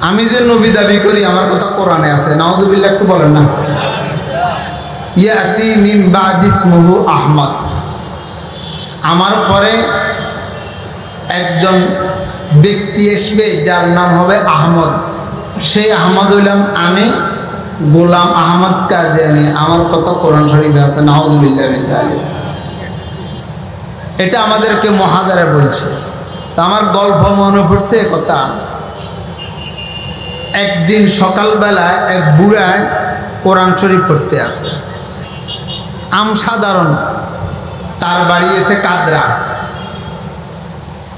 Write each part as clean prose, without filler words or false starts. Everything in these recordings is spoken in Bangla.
আমি যে নবী দাবি করি আমার কথা কোরআনে আছে, নাউযুবিল্লাহ একটু বলেন না। ইয়াতি মিন বাদি ইসমুহু আহমদ, আমার পরে একজন ব্যক্তি আসবে যার নাম হবে আহমদ। সেই আহমদ হইলাম আমি, গোলাম আহমদ কাদিয়ানী। আমার কথা কোরআন শরীফে আছে, নাউযুবিল্লাহ মিন যালিক। এটা আমাদেরকে মহাদারে বলছে। তা আমার গল্প মনে পড়ছে কথা। একদিন সকালবেলায় এক বুড়ায় কোরআন শরীফ পড়তে আসে, সাধারণ। তার বাড়ি এসে কাদরা,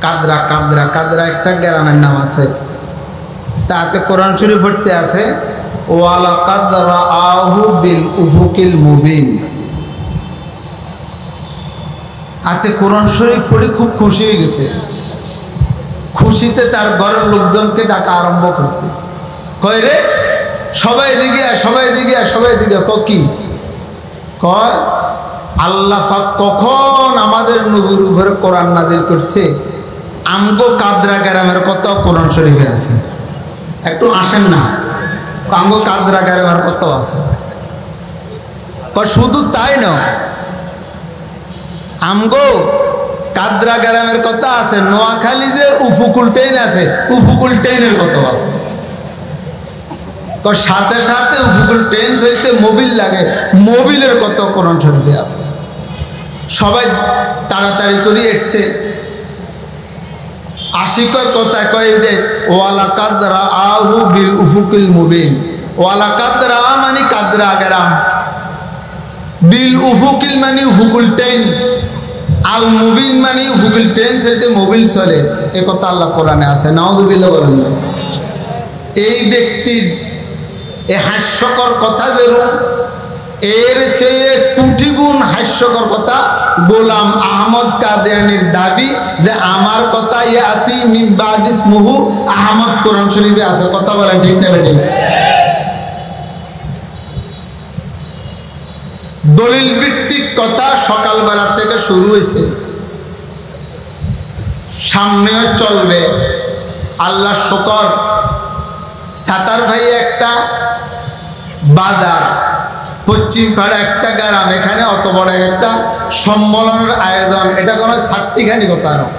কাদরা কাদরা কাদরা একটা গ্রামের নাম আছে। তাতে কোরআন শরীফ পড়তে আসে, ওয়ালাকাদ রাআহু বিল উফুকিল মুবিন। আতে কোরআন শরীফ পড়ে খুব খুশি হয়ে গেছে। খুশিতে তার ঘরের লোকজনকে ডাকা আরম্ভ করছে। কয় রে সবাই এদিকে, সবাই এদিকে, সবাই এদিকে। কি কয়? আল্লাহ পাক কখন আমাদের নবীর উপরে কোরআন নাজিল করছে? আমগো কাদরা গ্রামের কত কোরআন শরীফে আছে, একটু আসেন না। আমগো কাদরা গ্রামের কত আছে। শুধু তাই নয়, আমগো কাদরা গ্রামের কথা আছে, নোয়াখালী যে উফুকুল ট্রেন আছে, উফুকুল ট্রেনের কত আছে। সাথে সাথে উফুকুল ট্রেন হইতে মোবিল লাগে, মোবিলের কত কোরআন শরীফে আছে। সবাই তাড়াতাড়ি করে এসছে। আশিকয় কথা কয়ে যে ওয়ালাকাদ রাআহু বিল উফুকিল মুবিন। ওয়ালাকাদ রা মানে কাদরা গ্রাম, বিল উফুকিল মানে উফুকুল ট্রেন, আল মুবিন মানে উফুকুল ট্রেন হইতে মোবিল চলে। এ কথা আল্লাহ কোরআনে আছে, নাউযুবিল্লাহ বলেন না। এই ব্যক্তির এ হাস্যকর কথা যেরূপ, এর চেয়ে কোটি গুণ হাস্যকর কথা গোলাম আহমদ কাদিয়ানীর দাবি যে আমার কথা ইয়াতি মিন বাদি ইসমুহু আহমদ কোরআন শরীফে আছে। কথা বলেন ঠিক না বেঠিক? দলিল ভিত্তিক কথা সকালবেলা থেকে শুরু হয়েছে, সামনেও চলবে। আল্লাহ শুকর। সাতার ভাই একটা বাজার, পশ্চিম পাড়া একটা গ্রাম, এখানে অত বড় একটা সম্মেলনের আয়োজন। এটা কোনো ছাট্টিখানি কথা নয়।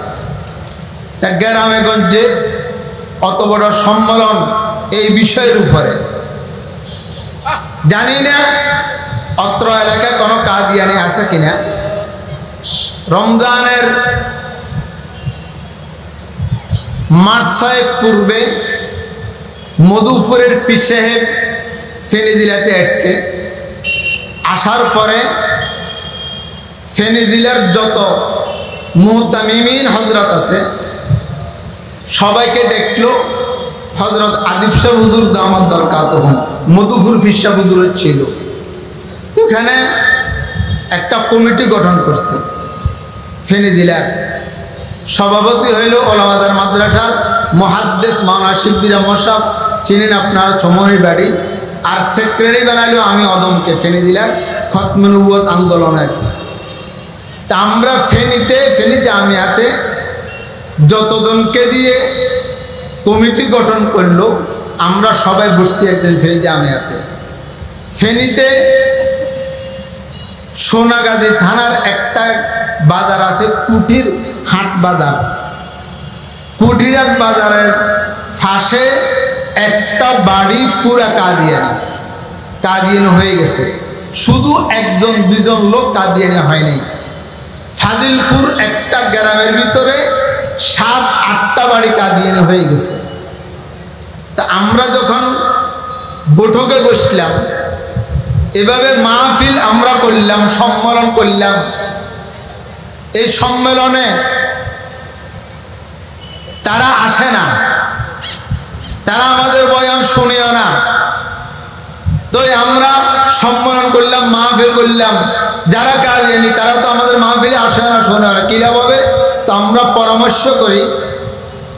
গ্রামে গঞ্জে অত বড় সম্মেলন এই বিষয়ের উপরে। জানি না অত্র এলাকায় কোনো কাদিয়ানী আছে কিনা। রমজানের মাস 6 পূর্বে মধুপুরের পীর সাহেব ফেনী জেলাতে আসছে। আসার পরে ফেনী জেলার যত মুহতামিমিন হজরত আছে সবাইকে দেখলো। হজরত আদিব শাহ হুজুর দামাত বরকাতুহুম মধুপুর পীর সাহেব হুজুর ছিল। ওখানে একটা কমিটি গঠন করছে। ফেনী জেলার সভাপতি হইল ওলামাদার মাদ্রাসার মুহাদ্দিস মাওলানা শিববির আহমদ সাহেব, চিনেন আপনারা, চমনির বাড়ি। আর সেক্রেটারি বানাইলো আমি অদমকে, ফেনী জেলার খতমে নবুয়ত আন্দোলনের। তা আমরা ফেনী জামিয়াতে যতজনকে দিয়ে কমিটি গঠন করলো, আমরা সবাই বসছি একদিন ফেনী জামিয়াতে। ফেনীতে সোনাগাজী থানার একটা বাজার আছে, কুঠির হাট বাজার। কুঠির হাট বাজারের পাশে একটা বাড়ি পুরা কাদিয়ানি হয়ে গেছে। শুধু একজন দুজন লোক কাদিয়ানি হয় নাই। ফাজিলপুর একটা গ্রামের ভিতরে 7-8টা বাড়ি কাদিয়ানি হয়ে গেছে। তা আমরা যখন বৈঠকে বসলাম, এভাবে মাহফিল আমরা করলাম, সম্মেলন করলাম। এই সম্মেলনে তারা আসে না, তারা আমাদের বয়ান শুনেও না। তো আমরা সম্মেলন করলাম, মাহফিল করলাম। যারা কাদিয়ানী তারা তো আমাদের মাহফিলে আসে না, শোনে না, কী লাভ হবে? তো আমরা পরামর্শ করি,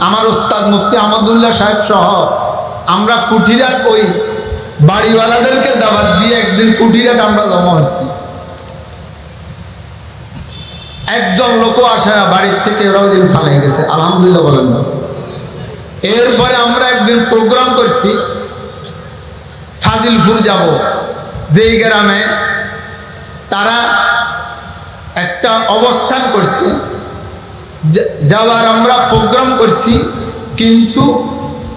আমার ওস্তাদ মুফতি আহমদুল্লাহ সাহেব সহ আমরা কুঠিরাট ওই বাড়িওয়ালাদেরকে দাওয়াত দিয়ে একদিন কুঠিরাট আমরা জমা হচ্ছি। একজন লোকও আসে না বাড়ির থেকে, ওরাও দিন ফালাই গেছে। আলহামদুলিল্লাহ বলেন না। এরপরে আমরা একদিন প্রোগ্রাম করছি ফাজিলপুর যাব, যেই গ্রামে তারা একটা অবস্থান করছে, যাওয়ার আমরা প্রোগ্রাম করছি, কিন্তু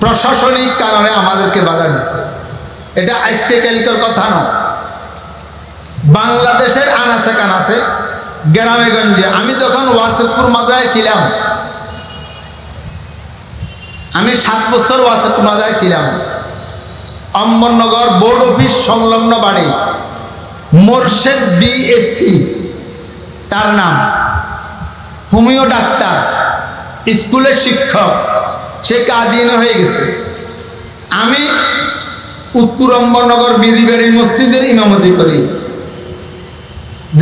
প্রশাসনিক কারণে আমাদেরকে বাধা দিছে। এটা আজকে কালকের কথা নয়, বাংলাদেশের আনাচে কানাচে গ্রামে গঞ্জে। আমি যখন ওয়াসিফপুর মাদ্রাসায় ছিলাম, আমি 7 বছর ওয়াসিফপুর মাদ্রাসায় ছিলাম। অম্বরনগর বোর্ড অফিস সংলগ্ন বাড়ি, মোর্শেদ বিএসসি তার নাম, হোমিও ডাক্তার, স্কুলের শিক্ষক, সে কাদিয়ানী হয়ে গেছে। আমি উত্তর অম্বরনগর বিদিবাড়ি মসজিদের ইমামতি করি,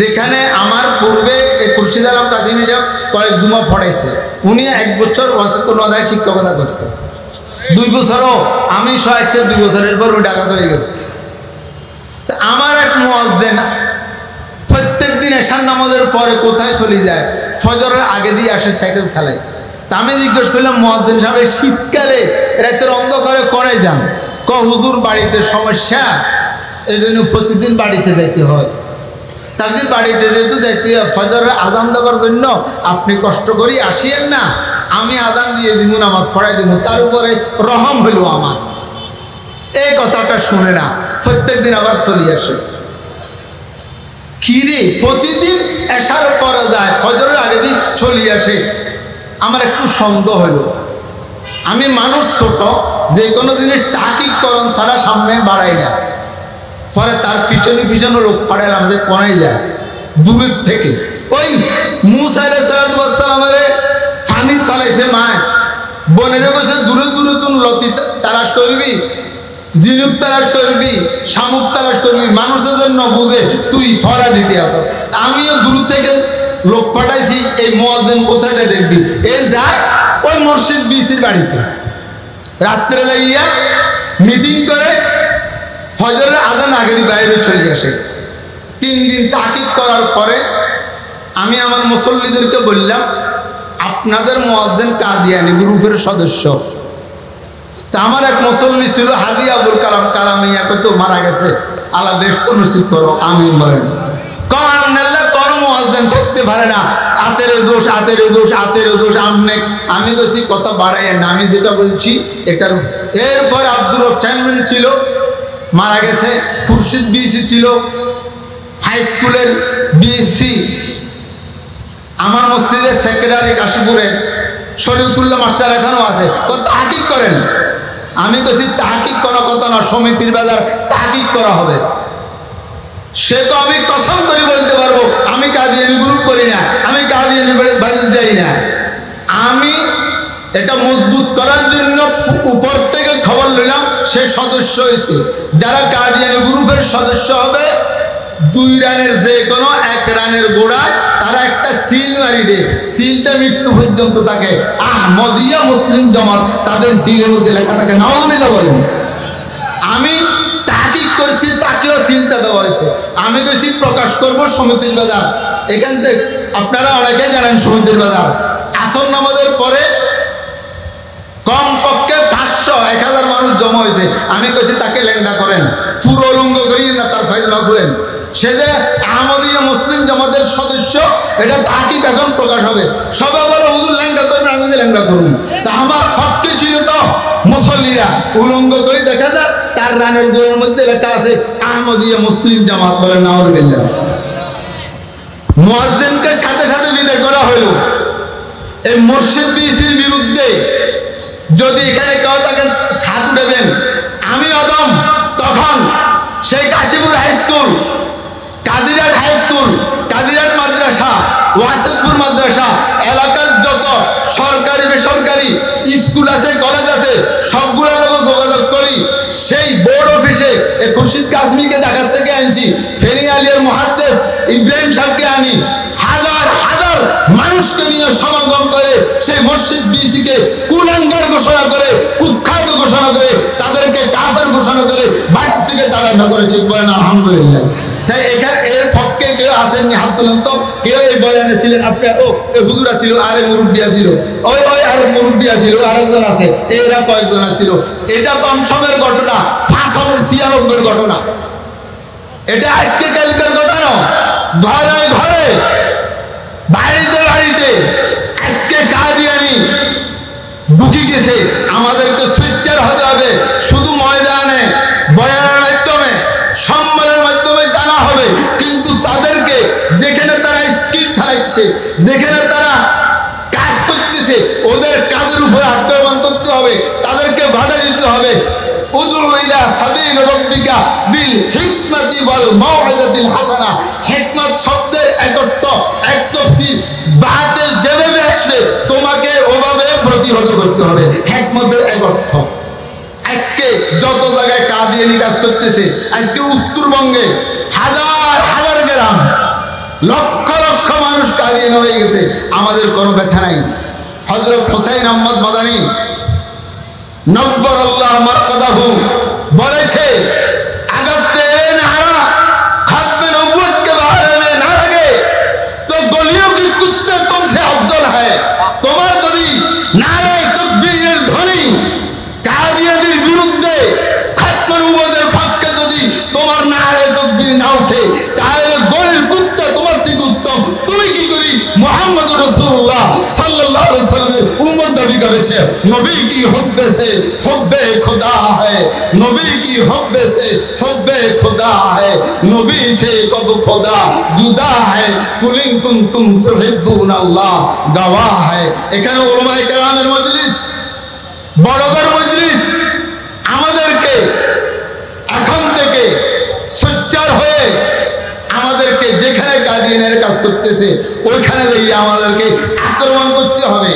যেখানে আমার পূর্বে খুরশিদ আলম কাজিমি সাহেব কয়েক জুমা পড়াইছে। উনি 1 বছর ওয়াসিফপুর মাদ্রাসায় শিক্ষকতা করছে, 2 বছরও আমি সহায়তা, 2 বছরের পর ওই ঢাকা চলে গেছে। তা আমার এক মুয়াজ্জিন প্রত্যেক দিন এশার নামাজের পরে কোথায় চলে যায়, ফজরের আগে দিয়ে আসে সাইকেল চালায়। তা আমি জিজ্ঞেস করলাম, মুয়াজ্জিন সাহেব শীতকালে রাতের অন্ধকারে করে যান? হুজুর বাড়িতে সমস্যা, এই জন্য প্রতিদিন বাড়িতে যেতে হয়। তাদের বাড়িতে যেহেতু যাইতে হয়, ফজরের আজান দেওয়ার জন্য আপনি কষ্ট করি আসিয়েন না, আমি আজান দিয়ে দিব, নামাজ পড়াই দিব, তার উপরে রহম হইল আমার। এই কথাটা শুনে না, প্রত্যেক দিন আবার চলে আসে। কি রে, প্রতিদিন এশার পরে যায়, ফজরের আগে দিয়ে চলে আসে। আমার একটু সন্দেহ হলো। আমি মানুষ ছোট, যে কোনো জিনিস তাকিকরণ ছাড়া সামনে বাড়াই না। পরে তার পিছনে পিছনে লোক পাড়ায় আমাদের কোনাই যায় দূরের থেকে। ওই মুসা আলাইহিস সালামের পানি ফালাইছে মায়, বোনেরে বলছে দূরে দূরে তুই লতি তালাশ করবি, জিনুক তালাশ করবি, শামুক তালাশ করবি, মানুষের জন্য বুঝে তুই ফরা দিতে আস। আমিও দূর থেকে লোক পাঠাইছি, এই মুয়াজ্জিন কোথায় যায় দেখবি। এর যায় ওই মোর্শেদ বিসির বাড়িতে, রাত্রে যাইয়া মিটিং করে ফজরের আজান আগে দিয়ে বাইরে চলে আসে। 3 দিন তাকিদ করার পরে আমি আমার মুসল্লিদেরকে বললাম, আপনাদের মুয়াজ্জিন কাদিয়ানী গ্রুপের সদস্য। তা আমার এক মুসল্লি ছিল হাজি আবুল কালাম কালামিয়া, তো মারা গেছে, আল্লাহ বেহেশত নসিব করো, আমিন বলেন। কোন মুয়াজ্জিন থাকতে পারে না, আতের দোষ, আতের দোষ, আতের দোষ। আমি বলছি কথা বাড়াই না, আমি যেটা বলছি এটার। এরপর আব্দুর রব চেয়ারম্যান ছিল, মারা গেছে। খুরশিদ বিএসসি ছিল, হাই স্কুলের বিএসসি। আমার মসজিদের সেক্রেটারি কাশীপুরের শরীয়তুল্লাহ মাস্টার এখনও আছে, তাহকিক করেন। আমি বলছি তাহকিক করা কথা না, সমিতির বাজার তাহকিক করা হবে। সে তো আমি কসম করে বলতে পারবো, আমি কাদিয়ানী গ্রুপ করি না, আমি কাদিয়ানী বাড়িতে যাই না। আমি এটা মজবুত করার জন্য উপর থেকে খবর নিলাম, সে সদস্য হয়েছে। যারা কাদিয়ানী গ্রুপের সদস্য হবে, 2 রানের যে কোনো 1 রানের গোড়ায় তারা একটা সিল মারি দেয়, সিলটা মৃত্যু পর্যন্ত থাকে। আহমদিয়া মুসলিম জামাত তাদের সিলের মধ্যে লেখা থাকে, নাউজুবিল্লাহ বলেন। আমি তাহকিক করছি, তাকেও সিলটা দেওয়া হয়েছে। আমি কইছি প্রকাশ করব সমিতির বাজার। এখান থেকে আপনারা অনেকেই জানেন সমিতির বাজার আসর নামাজের পরে কমপক্ষে 500-1000 মানুষ জমা হয়েছে। আমি কইছি তাকে লেংডা করেন, পুরো উলঙ্গ করিয়ে না, তার ফাইজমা খুলেন। সে যে আহমদিয়া মুসলিম জামাতের সদস্য, এটা তাহকিক এখন প্রকাশ হবে। সবাই বলে হুজুর লেংডা করবেন, আমি যে লেংডা করুন। তা আমার হকটি ছিল তো মুসল্লিরা উলঙ্গ করে দেখা যায়, তার রানের গোড়ের মধ্যে লেখা আছে আহমদিয়া মুসলিম জামাত। বলে নাউজুবিল্লাহ। মুয়াজ্জিনকে সাথে সাথে বিদায় করা হলো। এই মোর্শেদ বিএসসির বিরুদ্ধে যদি এখানে কেউ তাকে হাত উঠাবেন, আমি অদম। তখন সেই Kashipur high school, Kajirat high school, Kajirat Madrasa, Wasifpur Madrasa, এলাকার যত সরকারি বেসরকারি স্কুল আছে, কলেজ আছে, সবগুলোর লোক যোগাযোগ করি। সেই বোর্ড অফিসে খুরশিদ কাজমিকে ঢাকার থেকে আনছি, ফেনী আলিয়ার মুহাদ্দিস ইব্রাহিম সাহেবকে আনি, হাজার হাজার মানুষকে নিয়ে সমাগম করে সেই মসজিদ বিএসসিকে কুলাঙ্গার ঘোষণা করে, কুখ্যাত ঘোষণা করে, তাদেরকে কাফের ঘোষণা করে বাড়ির থেকে তাড়ানো করেছে। বলেন আলহামদুলিল্লাহ। এর পক্ষে কেউ আছে আসেননি হাত তুলেন তো। কেউ এই বয়ানে ছিলেন আপনি? ও এই হুজুর ছিল, আরে মুরব্বী ছিল, ওই ওই আরে মুরব্বী ছিল, আরেকজন আছে, এরা কয়েকজন ছিল। এটা কম সময়ের ঘটনা, 596 ঘটনা। এটা আজকে কালকের কথা না। ঘরে ঘরে, বাড়িতে বাড়িতে আজকে কাদিয়ানি ঢুকে গেছে। আমাদেরকে সোচ্চার হতে হবে। শুধু ময়দানে বয়ানের মাধ্যমে, সম্মানের মাধ্যমে জানা হবে, কিন্তু তাদেরকে যেখানে তারা স্কিল চালাচ্ছে, যেখানে তারা কাজ করতেছে, ওদের কাজের উপর আক্রমণ করতে হবে, তাদেরকে বাধা দিতে হবে। উদউ ইলা সাবিল রাব্বিকা বিল হিকমাতি ওয়াল মাউইযাতিল হাসানা। হিকমত শব্দের এক অর্থ, এক তাফসীর, বাতিল যেভাবে আসবে তোমাকে ওভাবে প্রতিহত করতে হবে, হিকমতের এক অর্থ। আজকে যত জায়গায় কাদিয়ানি কাজ করতেছে, আজকে উত্তরবঙ্গে হাজার হাজার গ্রাম, লক্ষ লক্ষ মানুষ কাদিয়ানি হয়ে গেছে, আমাদের কোনো ব্যথা নাই। হযরত হুসাইন আহমদ মাদানী নব্বরাল্লাহু মারকাদাহু বলেছে, अगर तेरे नारा खत्म नबूवत के बारे में ना लगे तो गलियों की कुत्ते तुमसे अफजल है। তোমার যদি নারে তাকবীরের ধ্বনি কাদিয়ানির বিরুদ্ধে, খতম নবুওয়াতের পক্ষে যদি তোমার নারে তাকবীর না ওঠে, তাহলে গলির কুত্তা তোমার থেকে উত্তম। তুমি কি করি মুহাম্মদুর রাসূলুল্লাহ সাল্লাল্লাহু আলাইহি ওয়াসাল্লামের উম্মত দাবি করেছে। নবী কি হুব্বে সে হুব্বে खुदा है, नबी की हुब्बे से हुब्बे खुदा है, नबी से कब खुदा जुदा है, कुलिन कुंतुम तुहिब्बुन अल्लाह गवाह है। এখানে উলামায়ে কেরামের মজলিস, বড়দের মজলিস। আমাদেরকে এখন থেকে সোচ্চার হয়ে আমাদেরকে যেখানে কাদিয়ানের কাজ করতেছে ওইখানে গিয়ে আমাদেরকে আক্রমণ করতে হবে।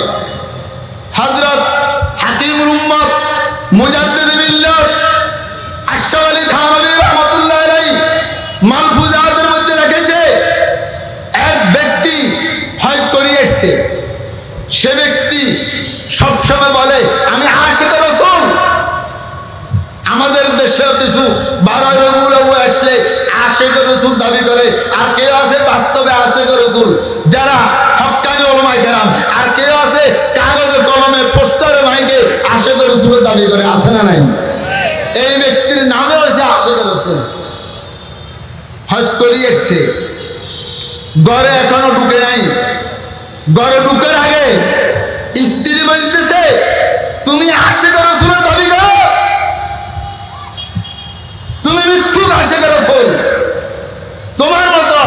হযরত হাকিমুল উম্মত মুজাদ্দিদ মিল্লাত আশরাফ আলী থানভী রাহমাতুল্লাহ আলাইহি মালফুজাতের মধ্যে লিখেছে, এক ব্যক্তি হজ করে এসেছে। সে ব্যক্তি সবসময় বলে আমি আশিক রাসূল। আমাদের দেশে কিছু 12 রবিউল আউয়াল আসলে আশিক রাসূল দাবি করে, আর কেউ আছে বাস্তবে আশিক রাসূল যারা হক্কানি উলামায়ে কেরাম, আর কেউ আছে কাগজে কলমে পোস্টারে মাইকে আশিক রাসূলের দাবি করে। আছে না নাই? এই ব্যক্তির নামে হয়েছে আশিক রাসূল। হজ করে এসেছে, ঘরে এখনো ঢুকে নাই। ঘরে ঢুকার আগে স্ত্রী বলতেছে, তুমি আশিক রাসূলের দাবি করো, তুমি মিথ্যুক আশিক রাসূল। তোমার মতো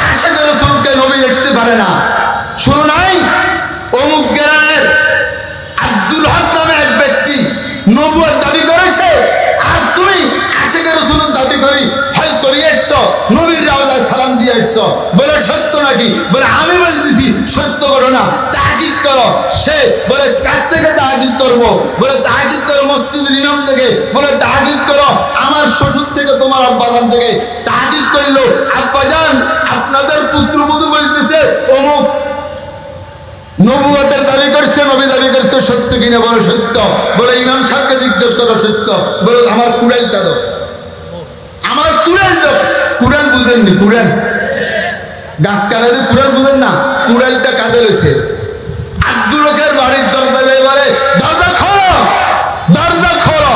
আশিক রাসূলকে নবী দেখতে পারে না। শুনো নাই অমুক গ্রামের আব্দুল হক নামে এক ব্যক্তি নবুয়ত দাবি করেছে, আর তুমি আশিক রাসূলের দাবি করি হজ করে এসছো, নবীর রওজায় সালাম দিয়ে এসছো, বলে সত্য নাকি? বলে আমি বলতেছি সত্য করো না, তাহকিক করো। সে বলে কার থেকে তাহকিক করবো? বলে তাহকিক করো মসজিদের ইমাম থেকে। বলে তাহকিক করো আমার শ্বশুর থেকে, তোমার আব্বাজান থেকে। তাহকিক করলো, আব্বাজান আপনাদের পুত্রবধূ বলতেছে অমুক নবুয়তের দাবি করছে, নবী দাবি করছে, সত্য কিনা? বলে সত্য। বলে ইমাম সাহেবকে জিজ্ঞেস করো, সত্য। বলে আমার কুড়াইটা দাও, আমার কুড়াল দাও। কুড়াল বুঝেননি? কুড়াল গাছ কাটাতে কুড়াল বুঝেন না? কুড়ালটা কাঁদে রয়েছে। আব্দুল হকের বাড়ির দরজা যায়, বলে দরজা খোলো, দরজা খোলো।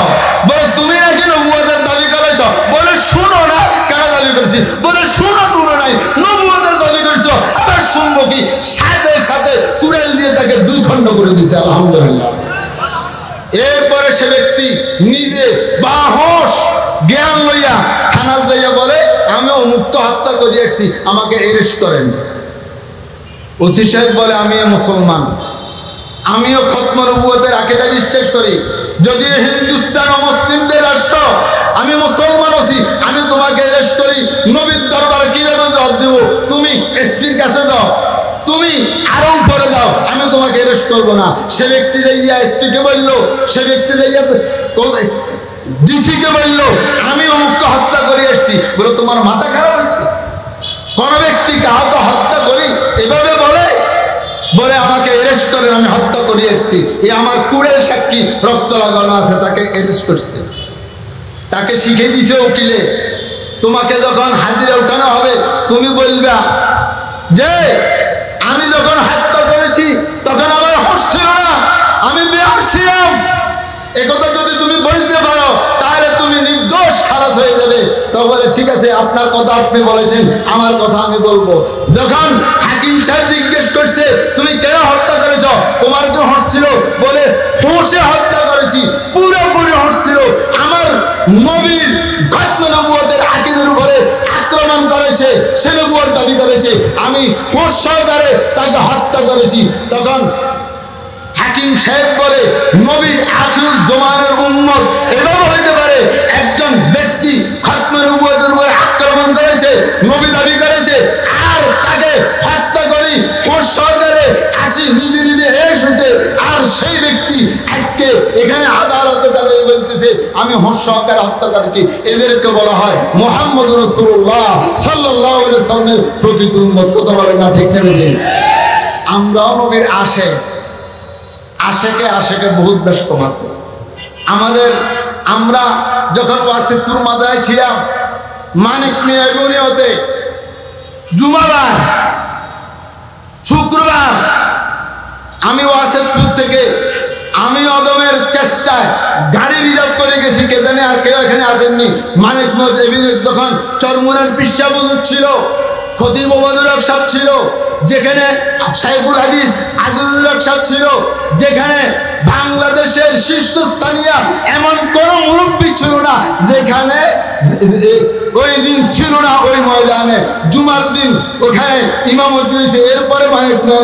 বলে তুমি নাকি নবুয়তের দাবি করেছ? বলে শুনো না কেন দাবি করছি? বলে শুনো টুনো নাই, নবুয়তের দাবি করছো, আবার শুনবো কি? সাথে সাথে কুড়াল দিয়ে তাকে 2 খণ্ড করে দিছে। আলহামদুলিল্লাহ। এরপরে সে ব্যক্তি নিজে বাহস জ্ঞান লইয়া থানা যাইয়া বলে আমি অমুক্ত হত্যা করে এসেছি, আমাকে অ্যারেস্ট করেন। ওসি সাহেব বলে আমি মুসলমান, আমিও খতম নবুয়তের আকীদা বিশ্বাস করি, যদিও হিন্দুস্তান অমুসলিমদের রাষ্ট্র, আমি মুসলমান ওসি, আমি তোমাকে অ্যারেস্ট করি। নবীর দরবারে কিভাবে জবাব দেব? তুমি এসপির কাছে যাও, তুমি আরম পরে যাও, আমি তোমাকে অ্যারেস্ট করবো না। সে ব্যক্তি যাইয়া এসপিকে বলল, সে ব্যক্তি যাইয়া ডিসিকে বলল আমি অমুককে হত্যা করে এসছি। বলে তোমার মাথা খারাপ হয়েছে? কোন ব্যক্তি কাউকে হত্যা করি এভাবে বলে? বলে আমাকে অ্যারেস্ট করেন, আমি হত্যা করে এসছি। এ আমার কুড়েল সাক্ষী, রক্ত লাগানো আছে, তাকে অ্যারেস্ট করছে। তাকে শিখে দিছে উকিলে, তোমাকে যখন হাজিরা উঠানো হবে তুমি বলবা যে আমি যখন হত্যা করেছি তখন আমার হুঁশ ছিল না, আমি বেহুঁশ ছিলাম। একথা যদি তুমি বলতে পারো তাহলে তুমি নির্দোষ খালাস হয়ে যাবে। তো বলে ঠিক আছে, আপনার কথা আপনি বলেছেন, আমার কথা আমি বলবো। যখন হাকিম সাহেব জিজ্ঞেস করছে তুমি কেন হত্যা করেছ, তোমার কি হুঁশ ছিল? বলে হুঁশে হত্যা করেছি, পুরোপুরি হুঁশ ছিল। আমার নবীর খতমে নবুয়তের আকীদার উপরে আক্রমণ করেছে, সে নবুয়ত দাবি করেছে, আমি হুঁশ সহকারে তাকে হত্যা করেছি। তখন হাকিম সাহেব বলে নবীর আখিরুল জামানের উম্মত এভাবে হইতে পারে, একজন ব্যক্তি খতমে নবুয়তের উপরে আক্রমণ করেছে, নবী দাবি করেছে, আর তাকে হত্যা করি হুঁশ সহকারে আসি, নিজে নিজে এসেছে, আর সেই ব্যক্তি আজকে এখানে আদালতে দাঁড়িয়ে বলতেছে আমি হুঁশ সহকারে হত্যা করেছি। এদেরকে বলা হয় মুহাম্মদ রাসূলুল্লাহ সাল্লাল্লাহু আলাইহি ওয়াসাল্লামের প্রকৃত উম্মত। কথা বলেন না ঠিক না ঠিক? আমরাও নবীর আশেকে বহুত বেশ কম আছে আমাদের। আমরা যখন ওয়াসিদপুর মাদায় ছিলাম, মানিক মিয়া এগুনিয়তে জুমাবার শুক্রবার আমি ওয়াসিদপুর থেকে আমি অদমের চেষ্টায় গাড়ি রিজার্ভ করে গেছি, কে জানে আর কেউ এখানে আসেননি। মানিক মিয়া যখন চরমুনের পিসা বুজুর ছিল, খতিব ওবায়দুল হক সাহেব ছিল, যেখানে শাইখুল হাদিস আজিজুল হক সাহেব ছিল, যেখানে বাংলাদেশের শীর্ষস্থানীয় এমন কোন মুরব্বী ছিল না যেখানে ওই দিন ছিল না ওই ময়দানে জুমার দিন ওখানে ইমামতি হয়েছে। এরপরে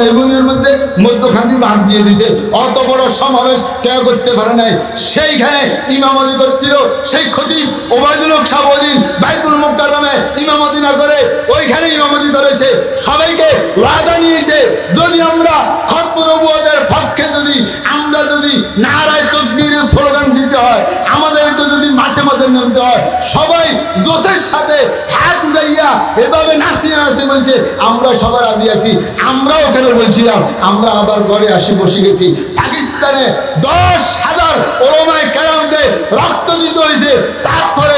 এগুনের মধ্যে মধ্যখান্তি বাদ দিয়ে দিয়েছে, অত বড় সমাবেশ কেউ করতে পারে নাই। সেইখানে ইমামতি করছিল সেই খতিব ওবায়দুল হক সাহেব, ওই দিন বাইতুল মুকাররমে ইমামতি না করে ওইখানে ইমামতি করেছে, সবাইকে ওয়াদা নিয়েছে যদি আমরা খতমে নবুয়তের পক্ষে আমরা যদি নারায়ে তাকবীরের স্লোগান দিতে হয়, আমাদেরকে যদি মাঠে মাঠে নামতে হয়, সবাই জোশের সাথে হাত উঠাইয়া এভাবে নাচিয়ে বলছে আমরা সবার রাজি আছি। আমরাও ওখানে বলছিলাম, আমরা আবার ঘরে বসে গেছি। পাকিস্তানে 10,000 উলামায়ে কেরামকে রক্ত দিতে হয়েছে, তারপরে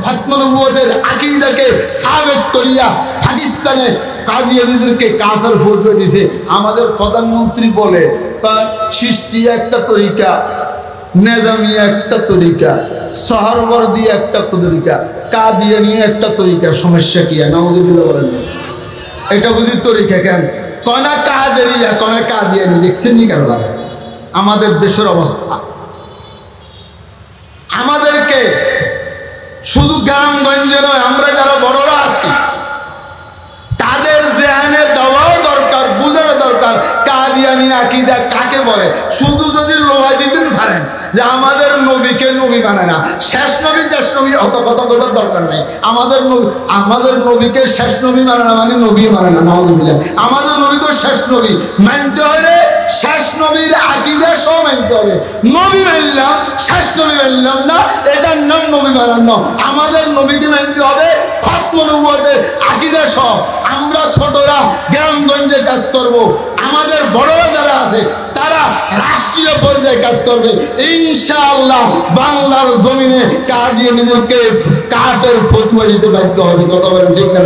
খতমে নবুয়তের আকীদাকে সাবেত করিয়া পাকিস্তানে কাদিয়ানীদেরকে কাফের ফতোয়া দিয়েছে। আমাদের প্রধানমন্ত্রী বলে সৃষ্টি একটা তরিকা, নেজামি একটা তরিকা, সহরবর্দী একটা তরিকা, কাদিয়ানী একটা তরিকা, সমস্যা কি? নাউযুবিল্লাহ বলেন, এটা বুঝি তরিকা কেন? কনা কাদেরিয়া কনা কাদিয়ানী, দেখছেন নি কারবার আমাদের দেশের অবস্থা। আমাদেরকে শুধু গ্রামগঞ্জে নয়, আমরা যারা বড়রা আছি তাদের জেহানে দেওয়াও দরকার, বুঝানো দরকার কাদিয়ানী আকীদা কাকে বলে। শুধু যদি লোহা দিতেন পারেন যে আমাদের নবীকে নবী মানে না, শেষ নবী শেষ নবী, অত কথা বলার দরকার নেই। আমাদের নবীকে শেষ নবী মানে না, মানে নবী মানে না, নাউযুবিল্লাহ। আমাদের নবী তো শেষ নবী, মানতে হলে শেষ নবীর আকীদা সহ মানতে হবে। নবী মানলাম, শেষ নবী মানলাম না, এটার নাম নবী মানানো। আমাদের নবীকে মানতে হবে খতমে নবুয়তের আকীদা সহ। আমরা ছোটরা গ্রামগঞ্জে কাজ করব, আমাদের বড়রা যারা আছে তারা রাষ্ট্রীয় পর্যায়ে কাজ করবে ইনশাআল্লাহ। বাংলার জমিনে কাদিয়ানীদেরকে কাফের ফতোয়া দিতে বাধ্য হবে। কথা বলেন ঠিক না?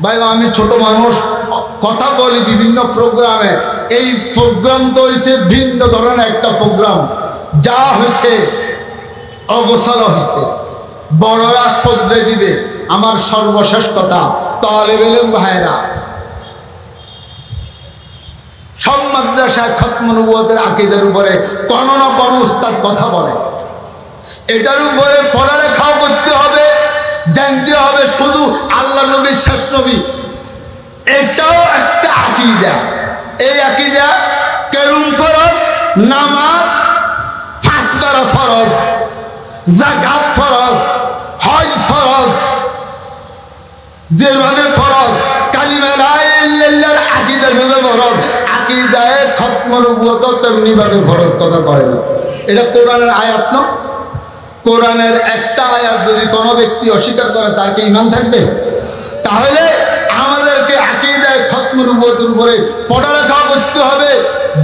ভাই আমি ছোট মানুষ, কথা বলি বিভিন্ন প্রোগ্রামে। এই প্রোগ্রাম তো হয়েছে ভিন্ন ধরনের একটা প্রোগ্রাম, যা হয়েছে অগোছালো হয়েছে, বড়রা শ্রদ্ধা দিবে। আমার সর্বশেষ কথা, তালেব ইলম ভাইরা সব মাদ্রাসায় খতমে নবুয়তের আকীদার উপরে কোনো না কোনো উস্তাদ কথা বলে, এটার উপরে পড়ালেখাও করতে হবে, জানতে হবে শুধু আল্লাহ নবীর শেষ নবী, এটাও একটা আকীদা। এই আকীদা কেরুম ফরজ, নামাজ 5 বার ফরজ, যাকাত ফরজ, হজ ফরজ, যেভাবে ফরজ কালিমা লা ইলাহা ইল্লাল্লাহর আকীদা যেভাবে ফরজ, আকীদায়ে খতমে নবুয়ত তেমনি ভাবে ফরজ। কথা কয় না, এটা কোরআনের আয়াত না? কোরআনের একটা আয়াত যদি কোনো ব্যক্তি অস্বীকার করে তার কি ঈমান থাকবে? তাহলে আমাদেরকে আকীদায়ে খতমে নবুয়তের উপরে পড়ালেখা করতে হবে,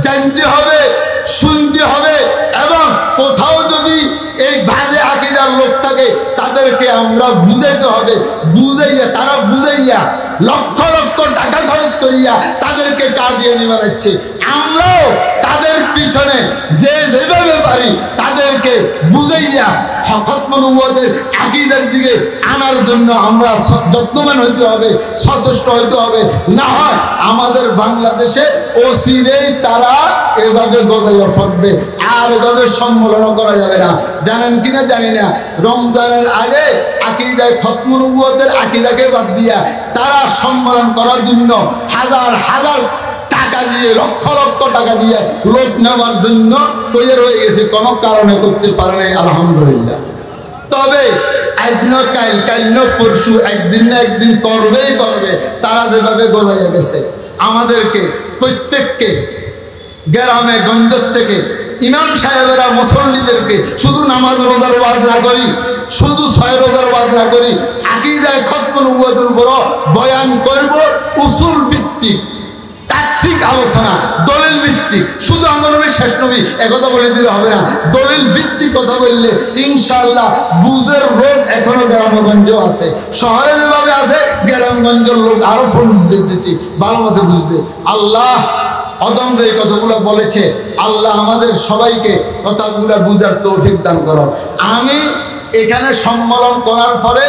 জানতে হবে, শুনতে হবে, এবং কোথাও যদি এই বাজে আকীদার লোক থাকে তাদের তাদেরকে আমরা বুঝাইতে হবে, বুঝাইয়া তারা বুঝাইয়া লক্ষ লক্ষ টাকা খরচ করিয়া তাদেরকে কাদিয়ানি বানাচ্ছে। আমরাও তাদের পিছনে যে যেভাবে পারি তাদেরকে বুঝাইয়া খতমে নবুয়তের আকীদার দিকে আনার জন্য আমরা যত্নবান হইতে হবে, সচেষ্ট হইতে হবে। না হয় আমাদের বাংলাদেশে অচিরেই তারা এভাবে গজাইয়া পড়বে, আর এভাবে সম্মেলনও করা যাবে না। জানেন কিনা জানি না, রমজানের আগে আকীদায় খতমে নবুয়তের আকীদাকে বাদ দিয়া তারা সম্মেলন করার জন্য হাজার হাজার টাকা দিয়ে, লক্ষ লক্ষ টাকা দিয়ে লোক নেওয়ার জন্য তৈরি হয়ে গেছে, কোনো কারণে করতে পারে নাই, আলহামদুলিল্লাহ। তবে আজ না কাল, কাল না পরশু, একদিন না একদিন করবেই করবে। তারা যেভাবে গোজাইয়া গেছে, আমাদেরকে প্রত্যেককে গ্রামে গঞ্জের থেকে ইমাম সাহেবেরা মুসল্লিদেরকে শুধু নামাজ রোজার ওয়াজ না করি, শুধু 6 রোজার ওয়াজ না করি, আকীদায় খতমে নবুয়তের উপরও বয়ান করব, উসুল ভিত্তিক তাত্ত্বিক আলোচনা, দলিল ভিত্তিক। শুধু আমার নবী শেষ নবী একথা বলে দিলে হবে না, দলিল ভিত্তিক কথা বললে ইনশাআল্লাহ বুঝের রোগ এখনো গ্রামগঞ্জেও আছে, শহরে যেভাবে আছে গ্রামগঞ্জের লোক আরো ফোন দিতেছি, ভালো মতো বুঝবে। আল্লাহ অদম যে কথাগুলো বলেছে, আল্লাহ আমাদের সবাইকে কথাগুলো বুঝার তৌফিক দান করো। আমি এখানে সম্মেলন করার পরে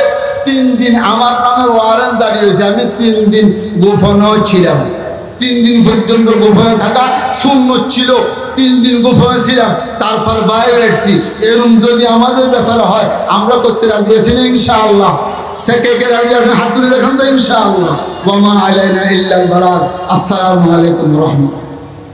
3 দিন আমার নামে ওয়ারেন্ট দাঁড়িয়েছে, আমি 3 দিন গোপনেও ছিলাম। 3 দিন পর্যন্ত গোপনে থাকা সুন্নত ছিল, 3 দিন গোপনে ছিলাম, তারপর বাইরে এসেছি। এরকম যদি আমাদের ব্যাপারে হয়, আমরা করতে রাজি আছি না ইনশাআল্লাহ? সে কে কে রাজি আছেন হাত তুলে দেখান তো ইনশাআল্লাহ। ওয়া মা আলাইনা ইল্লাল বালাগ। আসসালামু আলাইকুম ওয়া রাহমাতুল্লাহ।